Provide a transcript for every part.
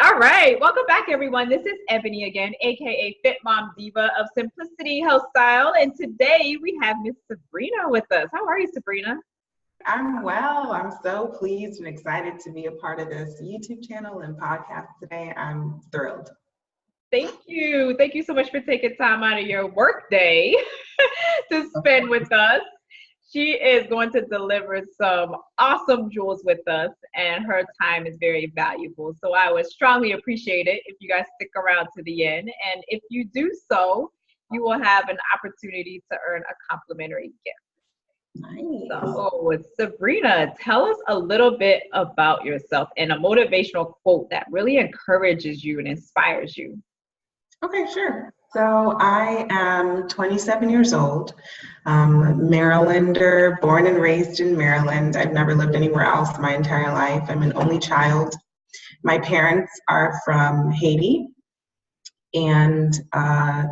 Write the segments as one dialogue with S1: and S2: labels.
S1: All right, welcome back, everyone. This is Ebonie again, a.k.a. Fit Mom Diva of Simplicity Health Style, and today we have Miss Sabrina with us. How are you, Sabrina?
S2: I'm well. I'm so pleased and excited to be a part of this YouTube channel and podcast today. I'm thrilled.
S1: Thank you. Thank you so much for taking time out of your work day to spend with us. She is going to deliver some awesome jewels with us, and her time is very valuable. So I would strongly appreciate it if you guys stick around to the end. And if you do so, you will have an opportunity to earn a complimentary gift.
S2: Nice.
S1: So, Sabrina, tell us a little bit about yourself and a motivational quote that really encourages you and inspires you.
S2: Okay, sure. So I am 27 years old, Marylander, born and raised in Maryland. I've never lived anywhere else my entire life. I'm an only child. My parents are from Haiti, and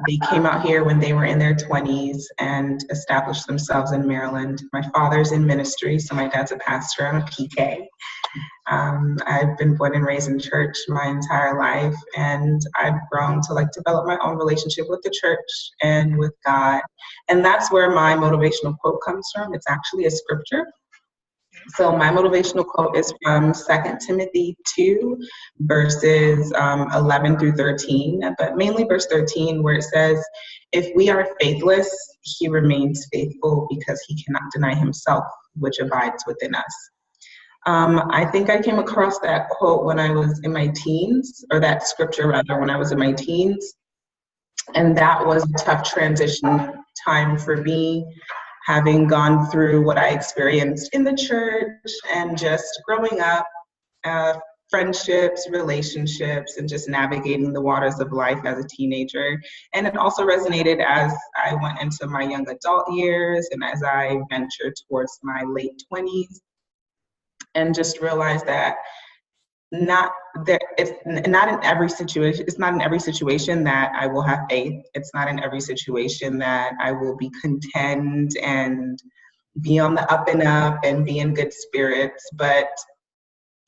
S2: they came out here when they were in their 20s and established themselves in Maryland. My father's in ministry, so my dad's a pastor. I'm a PK. I've been born and raised in church my entire life, and I've grown to develop my own relationship with the church and with God. And that's where my motivational quote comes from. It's actually a scripture. So my motivational quote is from 2 Timothy 2, verses 11 through 13, but mainly verse 13, where it says, "If we are faithless, he remains faithful because he cannot deny himself, which abides within us." I think I came across that quote when I was in my teens, or that scripture rather, when I was in my teens. And that was a tough transition time for me, having gone through what I experienced in the church and just growing up, friendships, relationships, and just navigating the waters of life as a teenager. And it also resonated as I went into my young adult years and as I ventured towards my late 20s. And just realize that it's not in every situation. It's not in every situation that I will have faith. It's not in every situation that I will be content and be on the up and up and be in good spirits. But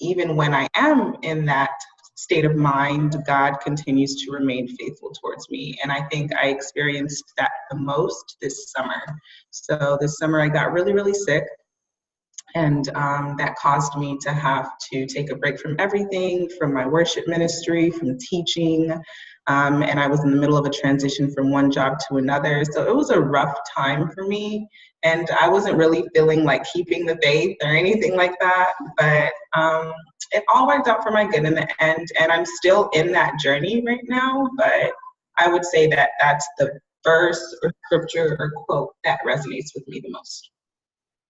S2: even when I am in that state of mind, God continues to remain faithful towards me. And I think I experienced that the most this summer. So this summer I got really, really sick. And that caused me to have to take a break from everything, from my worship ministry, from teaching. And I was in the middle of a transition from one job to another. So it was a rough time for me. And I wasn't really feeling like keeping the faith or anything like that. But it all worked out for my good in the end. And I'm still in that journey right now. But I would say that that's the verse or scripture or quote that resonates with me the most.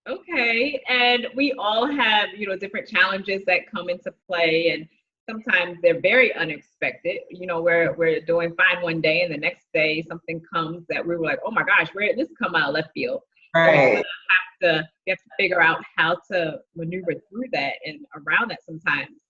S1: Okay, and we all have, different challenges that come into play, and sometimes they're very unexpected. We're doing fine one day, and the next day something comes that we were like, oh my gosh, where did this come out of left field?
S2: Right.
S1: We have to figure out how to maneuver through that and around that sometimes.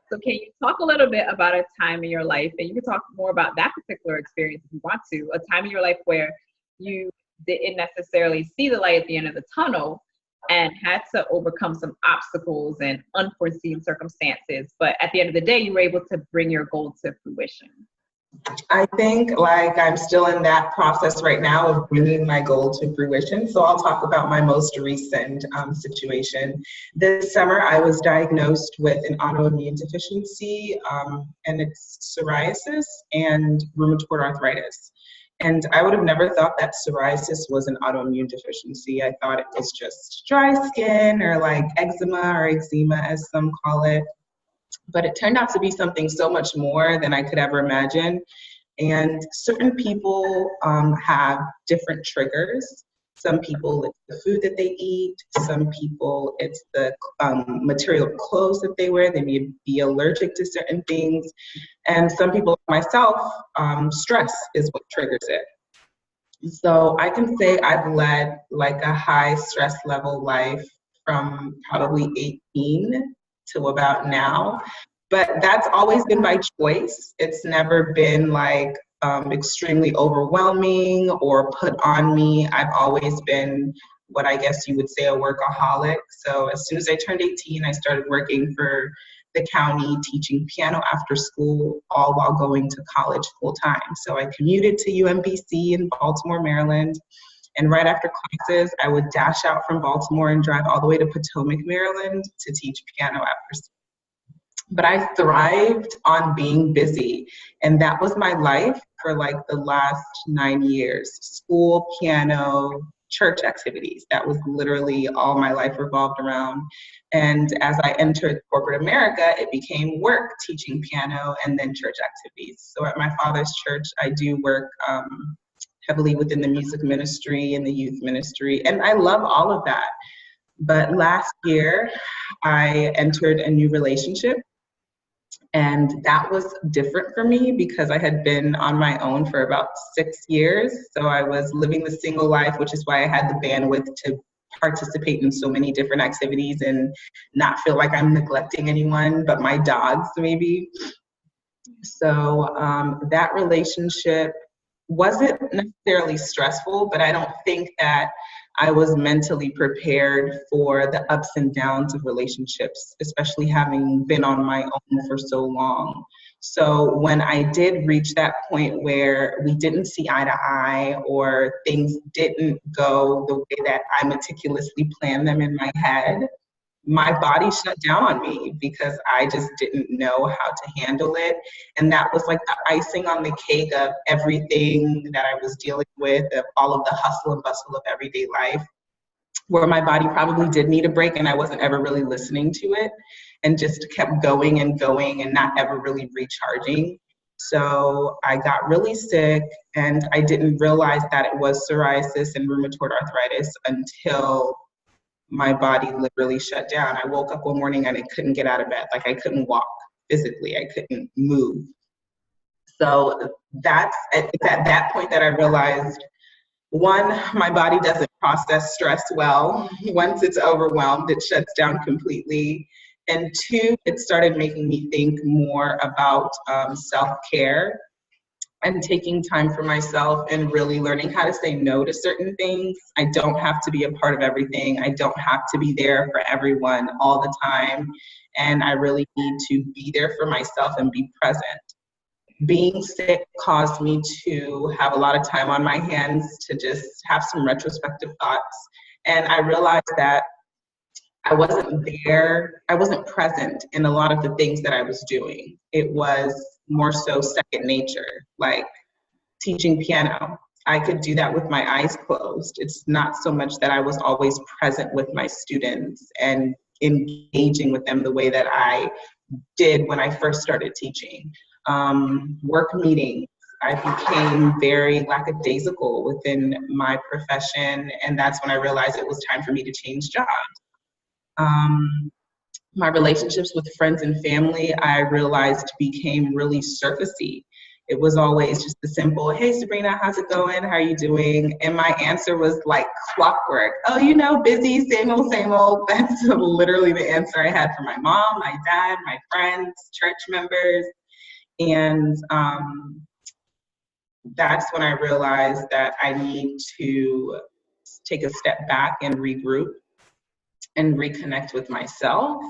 S1: So can you talk a little bit about a time in your life, and you can talk more about that particular experience if you want to, a time in your life where you didn't necessarily see the light at the end of the tunnel and had to overcome some obstacles and unforeseen circumstances, but at the end of the day, you were able to bring your goal to fruition?
S2: I think I'm still in that process right now of bringing my goal to fruition. So I'll talk about my most recent situation. This summer, I was diagnosed with an autoimmune deficiency, and it's psoriasis and rheumatoid arthritis. And I would have never thought that psoriasis was an autoimmune deficiency. I thought it was just dry skin or eczema or eczema, as some call it. But it turned out to be something so much more than I could ever imagine. And certain people have different triggers. Some people, it's the food that they eat. Some people, it's the material clothes that they wear. They may be allergic to certain things. And some people, myself, stress is what triggers it. So I can say I've led a high stress level life from probably 18 to about now. But that's always been by choice. It's never been extremely overwhelming or put on me. I've always been what I guess you would say a workaholic. So as soon as I turned 18, I started working for the county teaching piano after school, all while going to college full time. So I commuted to UMBC in Baltimore, Maryland. And right after classes, I would dash out from Baltimore and drive all the way to Potomac, Maryland to teach piano after school. But I thrived on being busy. And that was my life for like the last 9 years. School, piano, church activities. That was literally all my life revolved around. And as I entered corporate America, it became work, teaching piano, and then church activities. So at my father's church, I do work heavily within the music ministry and the youth ministry. And I love all of that. But last year, I entered a new relationship. And that was different for me because I had been on my own for about 6 years. So I was living the single life, which is why I had the bandwidth to participate in so many different activities and not feel like I'm neglecting anyone but my dogs, maybe. So that relationship wasn't necessarily stressful, but I don't think that I was mentally prepared for the ups and downs of relationships, especially having been on my own for so long. So when I did reach that point where we didn't see eye to eye or things didn't go the way that I meticulously planned them in my head, my body shut down on me because I just didn't know how to handle it. And that was like the icing on the cake of everything that I was dealing with, of all of the hustle and bustle of everyday life, where my body probably did need a break and I wasn't ever really listening to it and just kept going and going and not ever really recharging. So I got really sick and I didn't realize that it was psoriasis and rheumatoid arthritis until my body literally shut down. I woke up one morning and I couldn't get out of bed. Like I couldn't walk physically. I couldn't move. So it's at that point that I realized, one, my body doesn't process stress well. Once it's overwhelmed, it shuts down completely. And two, it started making me think more about self-care and taking time for myself and really learning how to say no to certain things. I don't have to be a part of everything. I don't have to be there for everyone all the time. And I really need to be there for myself and be present. Being sick caused me to have a lot of time on my hands to just have some retrospective thoughts. And I realized that I wasn't present in a lot of the things that I was doing. It was more so second nature, like teaching piano. I could do that with my eyes closed. It's not so much that I was always present with my students and engaging with them the way that I did when I first started teaching. Work meetings, I became very lackadaisical within my profession, and that's when I realized it was time for me to change jobs. My relationships with friends and family, I realized became really surfacey. It was always just the simple, hey Sabrina, how's it going? How are you doing? And my answer was like clockwork. Oh, you know, busy, same old, same old. That's literally the answer I had for my mom, my dad, my friends, church members. And that's when I realized that I need to take a step back and regroup and reconnect with myself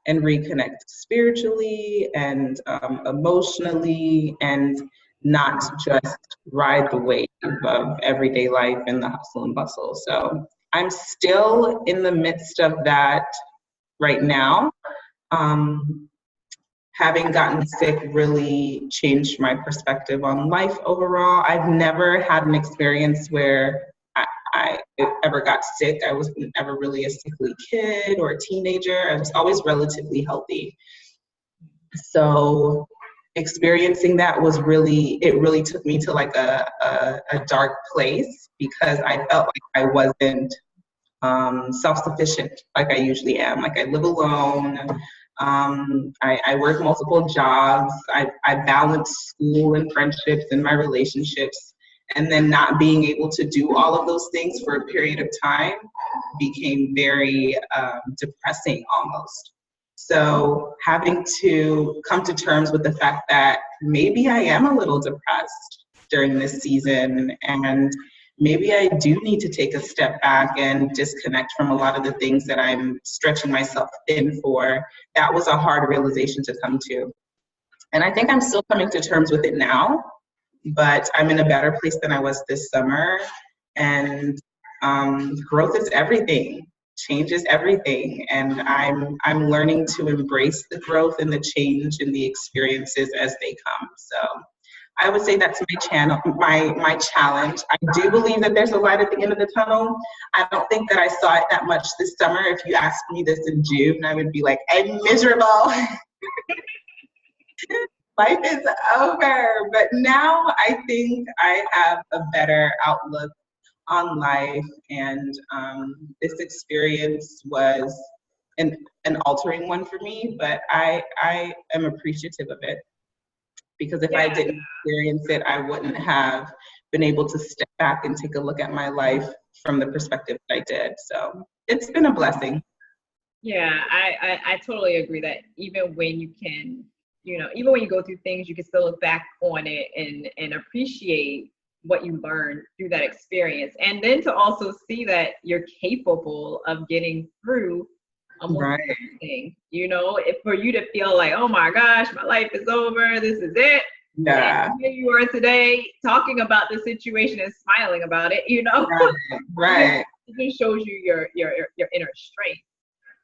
S2: and reconnect spiritually and emotionally and not just ride the wave of everyday life and the hustle and bustle. So I'm still in the midst of that right now. Having gotten sick really changed my perspective on life overall. I've never had an experience where I ever got sick. I wasn't ever really a sickly kid or a teenager. I was always relatively healthy. So experiencing that was really took me to like a dark place because I felt like I wasn't self-sufficient like I usually am. Like I live alone. I work multiple jobs. I balance school and friendships and my relationships. And then not being able to do all of those things for a period of time became very depressing almost. So having to come to terms with the fact that maybe I am a little depressed during this season and maybe I do need to take a step back and disconnect from a lot of the things that I'm stretching myself thin for. That was a hard realization to come to. And I think I'm still coming to terms with it now, but I'm in a better place than I was this summer. And growth is everything. Change is everything, and I'm learning to embrace the growth and the change and the experiences as they come. So I would say that's my challenge. I do believe that there's a light at the end of the tunnel. I don't think that I saw it that much this summer. If you asked me this in June, I would be like, I'm miserable. Life is over. But now I think I have a better outlook on life, and this experience was an altering one for me, but I am appreciative of it, because if I didn't experience it, I wouldn't have been able to step back and take a look at my life from the perspective that I did. So it's been a blessing.
S1: Yeah, I totally agree that even when you can, even when you go through things, you can still look back on it and appreciate what you learned through that experience. And then to also see that you're capable of getting through almost everything, if for you to feel like, oh my gosh, my life is over, this is it.
S2: Yeah.
S1: And here you are today talking about the situation and smiling about it,
S2: Right.
S1: It just shows you your inner strength.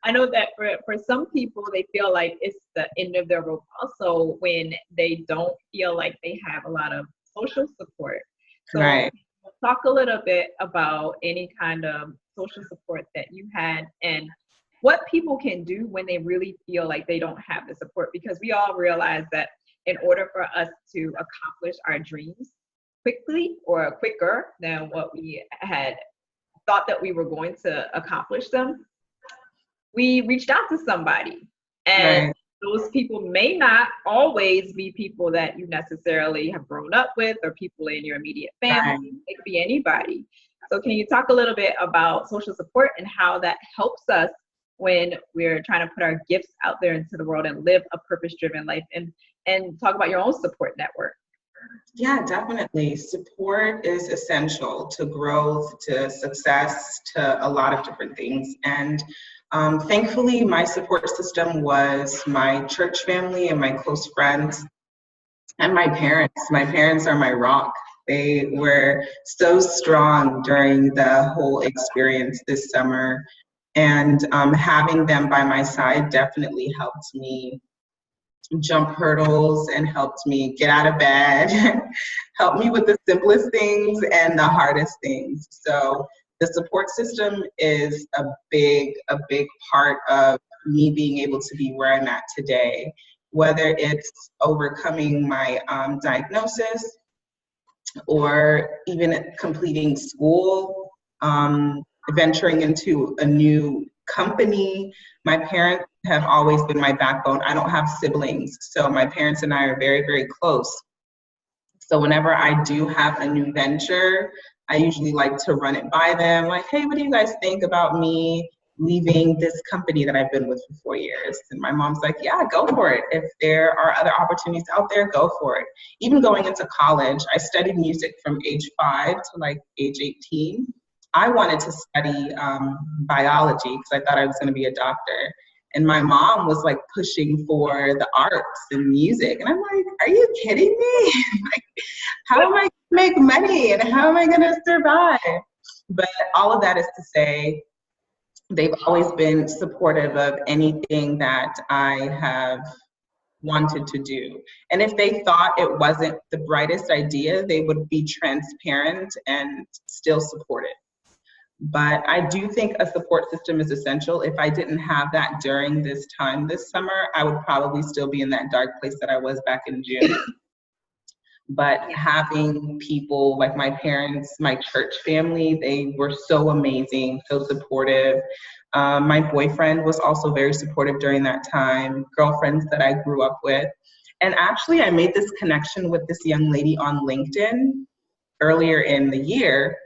S1: I know that for some people, they feel like it's the end of their rope also when they don't feel like they have a lot of social support. So talk a little bit about any kind of social support that you had and what people can do when they really feel like they don't have the support, because we all realize that in order for us to accomplish our dreams quickly or quicker than what we had thought that we were going to accomplish them, we reached out to somebody. And those people may not always be people that you necessarily have grown up with or people in your immediate family. It could be anybody. So can you talk a little bit about social support and how that helps us when we're trying to put our gifts out there into the world and live a purpose-driven life, and talk about your own support network?
S2: Yeah, definitely. Support is essential to growth, to success, to a lot of different things. And thankfully, my support system was my church family and my close friends and my parents. My parents are my rock. They were so strong during the whole experience this summer. And having them by my side definitely helped me jump hurdles and helped me get out of bed, helped me with the simplest things and the hardest things. So the support system is a big part of me being able to be where I'm at today, whether it's overcoming my diagnosis or even completing school, venturing into a new company. My parents have always been my backbone. I don't have siblings, so my parents and I are very, very close. So whenever I do have a new venture, I usually like to run it by them, like, hey, what do you guys think about me leaving this company that I've been with for 4 years? And my mom's like, yeah, go for it. If there are other opportunities out there, go for it. Even going into college, I studied music from age 5 to like age 18. I wanted to study biology because I thought I was going to be a doctor. And my mom was like pushing for the arts and music. And I'm like, are you kidding me? Like, how am I going to make money and how am I going to survive? But all of that is to say, they've always been supportive of anything that I have wanted to do. And if they thought it wasn't the brightest idea, they would be transparent and still support it. But I do think a support system is essential. If I didn't have that during this time this summer, I would probably still be in that dark place that I was back in June. But having people like my parents, my church family, they were so amazing, so supportive. My boyfriend was also very supportive during that time, girlfriends that I grew up with. And actually, I made this connection with this young lady on LinkedIn earlier in the year.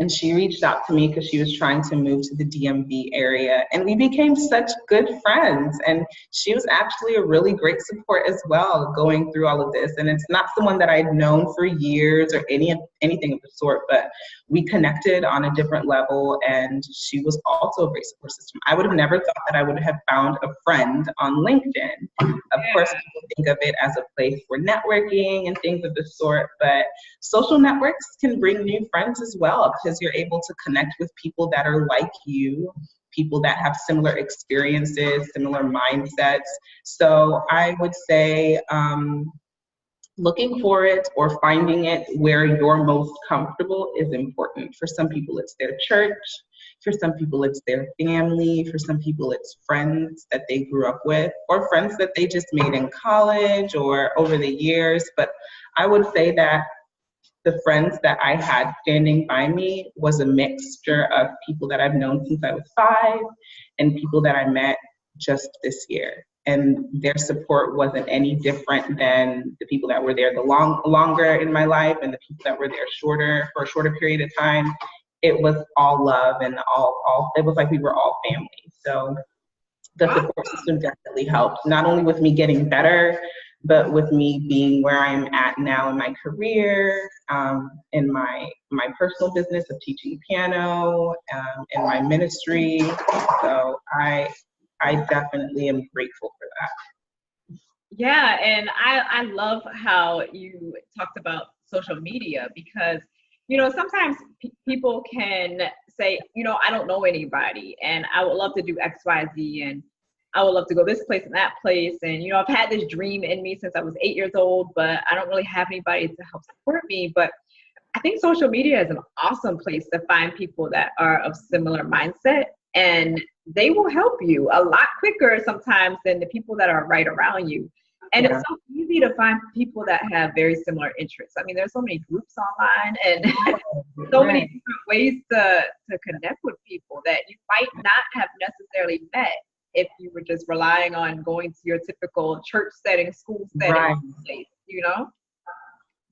S2: And she reached out to me because she was trying to move to the DMV area. And we became such good friends. And she was actually a really great support as well going through all of this. And it's not someone that I'd known for years or anything of the sort, but we connected on a different level. And she was also a great support system. I would have never thought that I would have found a friend on LinkedIn. Of course, people think of it as a place for networking and things of the sort, but social networks can bring new friends as well, because you're able to connect with people that are like you, people that have similar experiences, similar mindsets. So I would say looking for it or finding it where you're most comfortable is important. For some people, it's their church. For some people, it's their family. For some people, it's friends that they grew up with, or friends that they just made in college or over the years. But I would say that the friends that I had standing by me was a mixture of people that I've known since I was 5 and people that I met just this year. And their support wasn't any different than the people that were there the longer in my life and the people that were there for a shorter period of time. It was all love and all it was like we were all family. So the support system definitely helped, not only with me getting better, but with me being where I'm at now in my career, in my personal business of teaching piano, in my ministry. So I definitely am grateful for that.
S1: Yeah, and I love how you talked about social media, because sometimes people can say, I don't know anybody and I would love to do XYZ and I would love to go this place and that place. And, I've had this dream in me since I was 8 years old, but I don't really have anybody to help support me. But I think social media is an awesome place to find people that are of similar mindset, and they will help you a lot quicker sometimes than the people that are right around you. And it's so easy to find people that have very similar interests. I mean, there's so many groups online and so many different ways to connect with people that you might not have necessarily met if you were just relying on going to your typical church setting, school setting, place,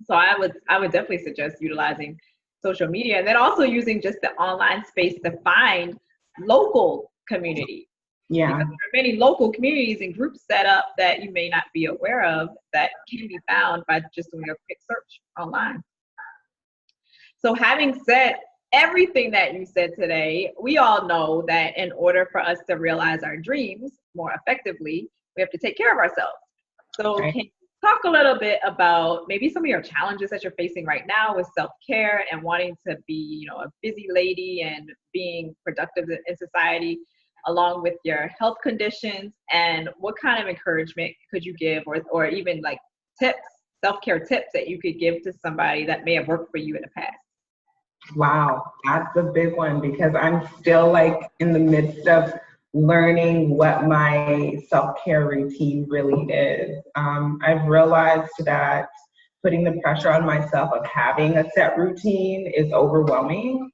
S1: So I would definitely suggest utilizing social media, and then also using just the online space to find local community.
S2: Yeah.
S1: Because there are many local communities and groups set up that you may not be aware of that can be found by just doing a quick search online. So having said everything that you said today, we all know that in order for us to realize our dreams more effectively, we have to take care of ourselves. So can you talk a little bit about maybe some of your challenges that you're facing right now with self-care and wanting to be, a busy lady and being productive in society, along with your health conditions, and what kind of encouragement could you give, or even like tips, self-care tips that you could give to somebody that may have worked for you in the past?
S2: Wow, that's a big one, because I'm still in the midst of learning what my self-care routine really is. I've realized that putting the pressure on myself of having a set routine is overwhelming.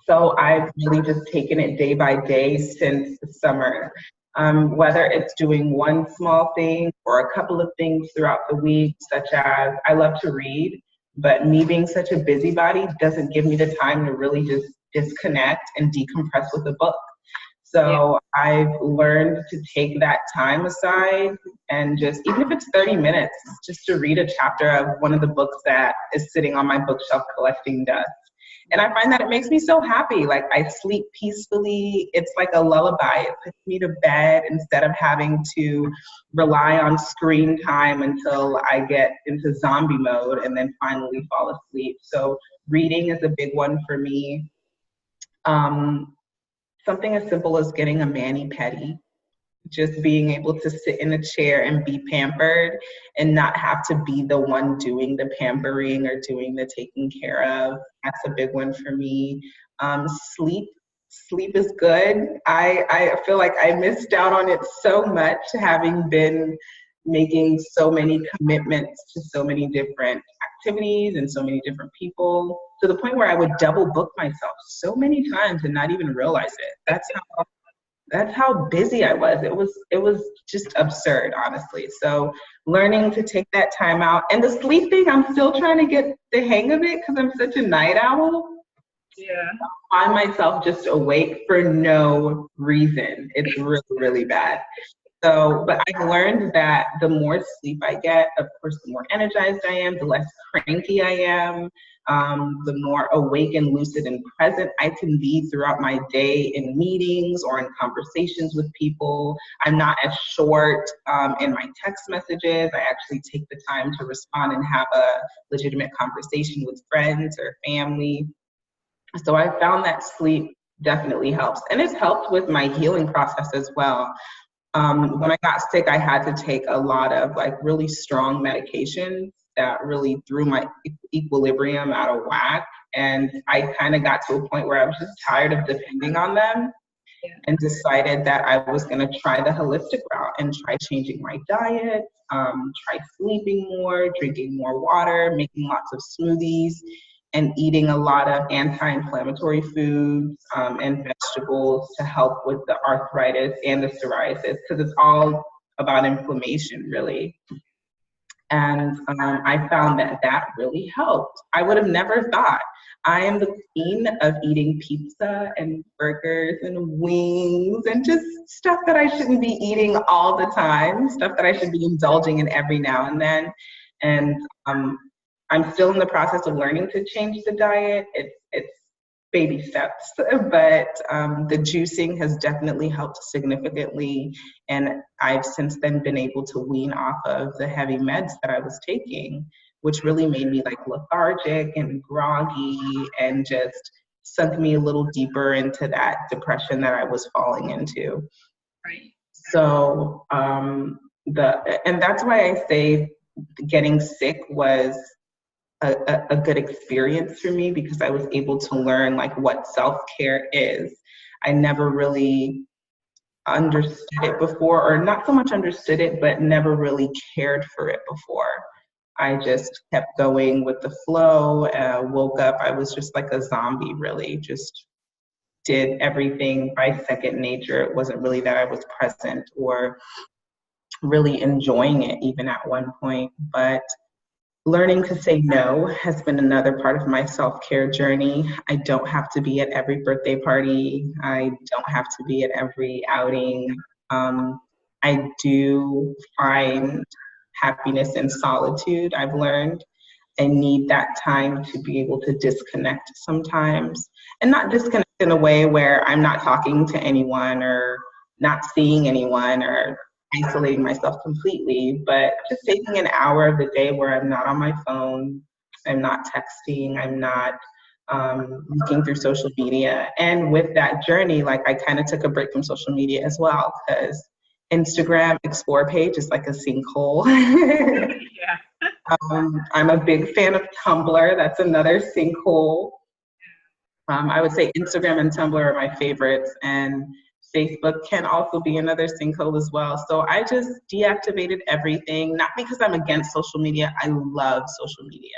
S2: So I've really just taken it day by day since the summer. Whether it's doing one small thing or a couple of things throughout the week, such as I love to read, but me being such a busybody doesn't give me the time to really just disconnect and decompress with a book. So I've learned to take that time aside and just, even if it's 30 minutes, just to read a chapter of one of the books that is sitting on my bookshelf collecting dust. And I find that it makes me so happy. I sleep peacefully. It's like a lullaby. It puts me to bed instead of having to rely on screen time until I get into zombie mode and then finally fall asleep. So reading is a big one for me. Something as simple as getting a mani-pedi. Just being able to sit in a chair and be pampered and not have to be the one doing the pampering or doing the taking care of. That's a big one for me. Sleep is good. I feel like I missed out on it so much, having been making so many commitments to so many different activities and so many different people, to the point where I would double book myself so many times and not even realize it. That's how busy I was. It was just absurd, honestly. So learning to take that time out, and the sleep thing, I'm still trying to get the hang of it because I'm such a night owl.
S1: Yeah.
S2: Find myself just awake for no reason. It's really, really bad. So, but I've learned that the more sleep I get, of course, the more energized I am, the less cranky I am, the more awake and lucid and present I can be throughout my day in meetings or in conversations with people. I'm not as short in my text messages. I actually take the time to respond and have a legitimate conversation with friends or family. So I found that sleep definitely helps. And it's helped with my healing process as well. When I got sick, I had to take a lot of like really strong medications that really threw my equilibrium out of whack. And I kind of got to a point where I was just tired of depending on them
S1: Yeah.
S2: and decided that I was going to try the holistic route and try changing my diet, try sleeping more, drinking more water, making lots of smoothies, and eating a lot of anti-inflammatory foods and vegetables to help with the arthritis and the psoriasis, because it's all about inflammation, really. And I found that that really helped. I would have never thought. I am the queen of eating pizza and burgers and wings and just stuff that I shouldn't be eating all the time, stuff that I should be indulging in every now and then. And I'm still in the process of learning to change the diet. It's baby steps, but the juicing has definitely helped significantly. And I've since then been able to wean off of the heavy meds that I was taking, which really made me like lethargic and groggy and just sunk me a little deeper into that depression that I was falling into.
S1: Right.
S2: So and that's why I say getting sick was a good experience for me, because I was able to learn like what self-care is. I never really understood it before, or not so much understood it, but never really cared for it before. I just kept going with the flow. Woke up, I was just like a zombie, really, just did everything by second nature. It wasn't really that I was present or really enjoying it even at one point. But learning to say no has been another part of my self-care journey. I don't have to be at every birthday party. I don't have to be at every outing. I do find happiness in solitude, I've learned. I need that time to be able to disconnect sometimes, and not disconnect in a way where I'm not talking to anyone or not seeing anyone or isolating myself completely, but just taking an hour of the day where I'm not on my phone, I'm not texting, I'm not looking through social media. And with that journey, like I kind of took a break from social media as well, because Instagram Explore page is like a sinkhole.
S1: Yeah.
S2: I'm a big fan of Tumblr. That's another sinkhole. I would say Instagram and Tumblr are my favorites, and Facebook can also be another sinkhole as well. So I just deactivated everything, not because I'm against social media. I love social media.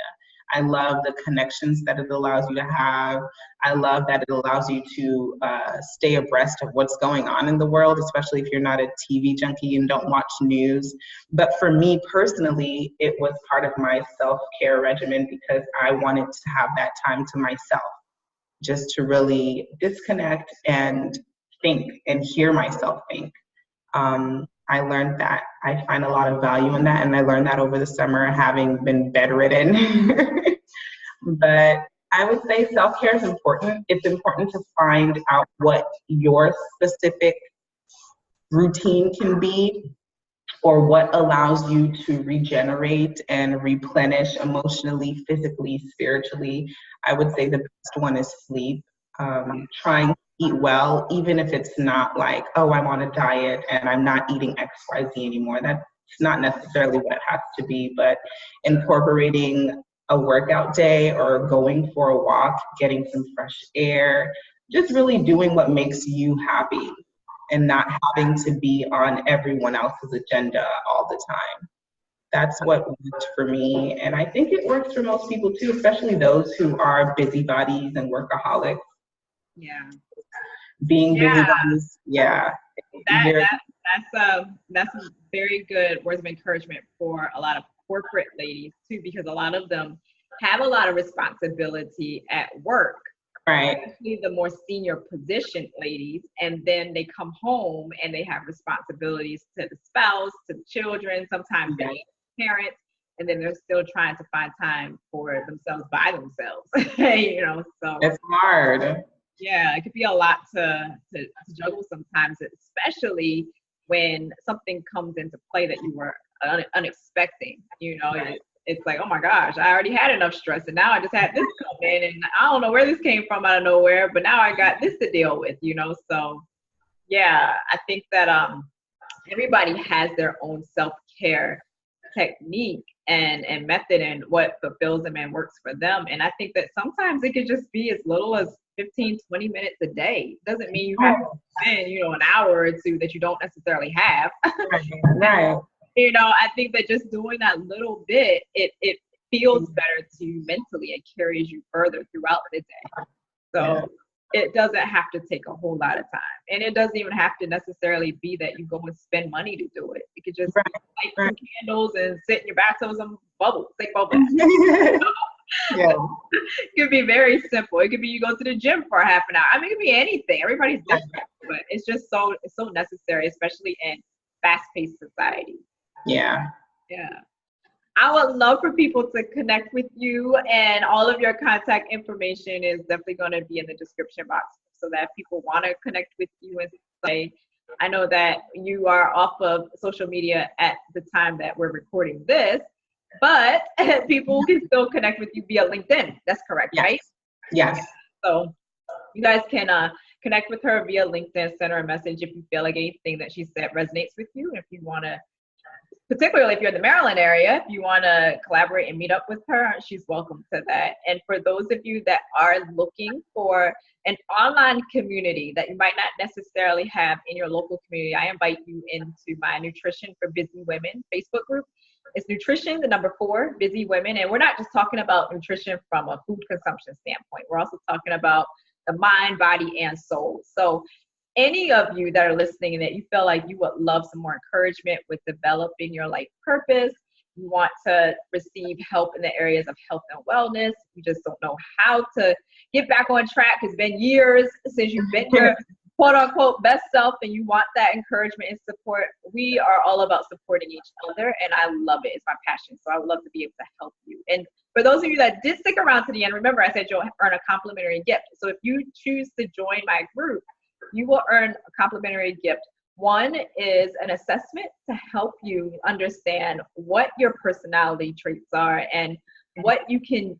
S2: I love the connections that it allows you to have. I love that it allows you to stay abreast of what's going on in the world, especially if you're not a TV junkie and don't watch news. But for me personally, it was part of my self-care regimen, because I wanted to have that time to myself, just to really disconnect and think and hear myself think. I learned that I find a lot of value in that, and I learned that over the summer, having been bedridden. But I would say self-care is important. It's important to find out what your specific routine can be, or what allows you to regenerate and replenish emotionally, physically, spiritually. I would say the best one is sleep. Trying to eat well, even if it's not like, oh, I'm on a diet and I'm not eating XYZ anymore. That's not necessarily what it has to be, but incorporating a workout day or going for a walk, getting some fresh air, just really doing what makes you happy and not having to be on everyone else's agenda all the time. That's what worked for me. And I think it works for most people too, especially those who are busybodies and workaholics.
S1: Yeah.
S2: Being
S1: Yeah.
S2: busybodies, yeah.
S1: That's a very good words of encouragement for a lot of corporate ladies too, because a lot of them have a lot of responsibility at work.
S2: Right.
S1: Especially the more senior position ladies, and then they come home and they have responsibilities to the spouse, to the children, sometimes
S2: Yeah.
S1: the parents, and then they're still trying to find time for themselves by themselves. You know, so
S2: It's hard.
S1: yeah, it could be a lot to juggle sometimes, especially when something comes into play that you were unexpecting. You know, it's like, oh my gosh, I already had enough stress, and now I just had this come in, and I don't know where this came from out of nowhere, but now I got this to deal with. You know, so yeah, I think that everybody has their own self-care technique and method and what fulfills them and works for them. And I think that sometimes it could just be as little as 15-20 minutes a day. It doesn't mean you have to spend, you know, an hour or two that you don't necessarily have.
S2: Right.
S1: You know, I think that just doing that little bit, it feels better to you mentally and carries you further throughout the day. So it doesn't have to take a whole lot of time. And it doesn't even have to necessarily be that you go and spend money to do it. It could just light some candles and sit in your bathtub with some bubbles, take bubble baths.
S2: Yeah.
S1: It could be very simple. It could be you go to the gym for a half an hour. I mean, it could be anything. Everybody's different, but it's just so necessary, especially in fast-paced society.
S2: Yeah.
S1: Yeah. I would love for people to connect with you, and all of your contact information is definitely going to be in the description box so that if people want to connect with you and say, I know that you are off of social media at the time that we're recording this, but people can still connect with you via LinkedIn. That's correct, right?
S2: Yes.
S1: So you guys can connect with her via LinkedIn, send her a message if you feel like anything that she said resonates with you. If you want to, particularly if you're in the Maryland area, if you want to collaborate and meet up with her, she's welcome to that. And for those of you that are looking for an online community that you might not necessarily have in your local community, I invite you into my Nutrition for Busy Women Facebook group. It's nutrition, the number 4, busy women. And we're not just talking about nutrition from a food consumption standpoint. We're also talking about the mind, body, and soul. So any of you that are listening and that you feel like you would love some more encouragement with developing your life purpose, you want to receive help in the areas of health and wellness, you just don't know how to get back on track, it's been years since you've been your quote unquote best self, and you want that encouragement and support, we are all about supporting each other, and I love it. It's my passion. So I would love to be able to help you. And for those of you that did stick around to the end, remember I said you'll earn a complimentary gift. So if you choose to join my group, you will earn a complimentary gift. One is an assessment to help you understand what your personality traits are and what you can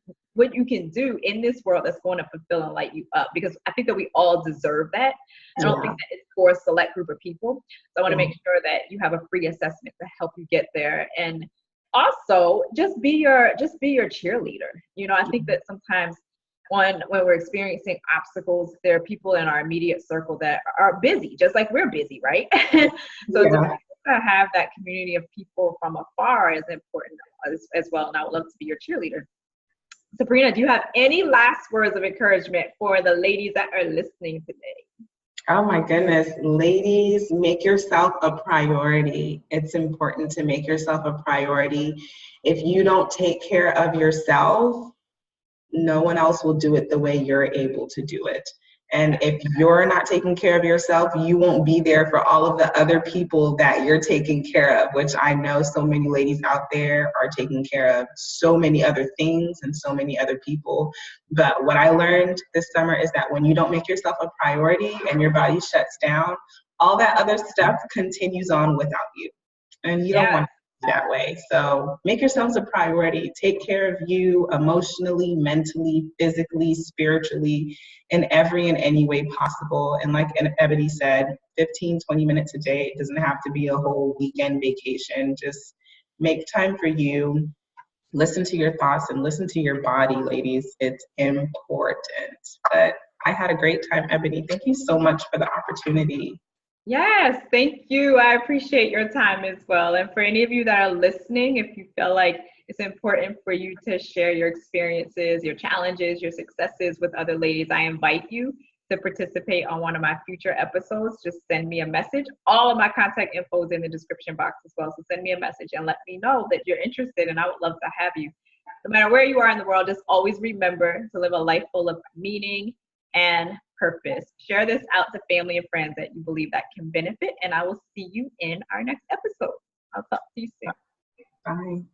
S1: do in this world that's going to fulfill and light you up. Because I think that we all deserve that. I don't think that it's for a select group of people. So I want to make sure that you have a free assessment to help you get there. And also just be your cheerleader. You know, I think that sometimes when we're experiencing obstacles, there are people in our immediate circle that are busy, just like we're busy, right? So to have that community of people from afar is important as well. And I would love to be your cheerleader. Sabrina, do you have any last words of encouragement for the ladies that are listening today?
S2: Oh my goodness, ladies, make yourself a priority. It's important to make yourself a priority. If you don't take care of yourself, no one else will do it the way you're able to do it. And if you're not taking care of yourself, you won't be there for all of the other people that you're taking care of, which I know so many ladies out there are taking care of so many other things and so many other people. But what I learned this summer is that when you don't make yourself a priority and your body shuts down, all that other stuff continues on without you. And you don't want that way. So make yourselves a priority. Take care of you emotionally, mentally, physically, spiritually, in every and any way possible. And like Ebonie said, 15-20 minutes a day. It doesn't have to be a whole weekend vacation. Just make time for you. Listen to your thoughts and listen to your body, ladies. It's important. But I had a great time, Ebonie. Thank you so much for the opportunity.
S1: Yes, thank you. I appreciate your time as well. And for any of you that are listening, if you feel like it's important for you to share your experiences, your challenges, your successes with other ladies, I invite you to participate on one of my future episodes. Just send me a message. All of my contact info is in the description box as well. So send me a message and let me know that you're interested, and I would love to have you. No matter where you are in the world, just always remember to live a life full of meaning, and purpose. Share this out to family and friends that you believe that can benefit, and I will see you in our next episode. I'll talk to you soon.
S2: Bye.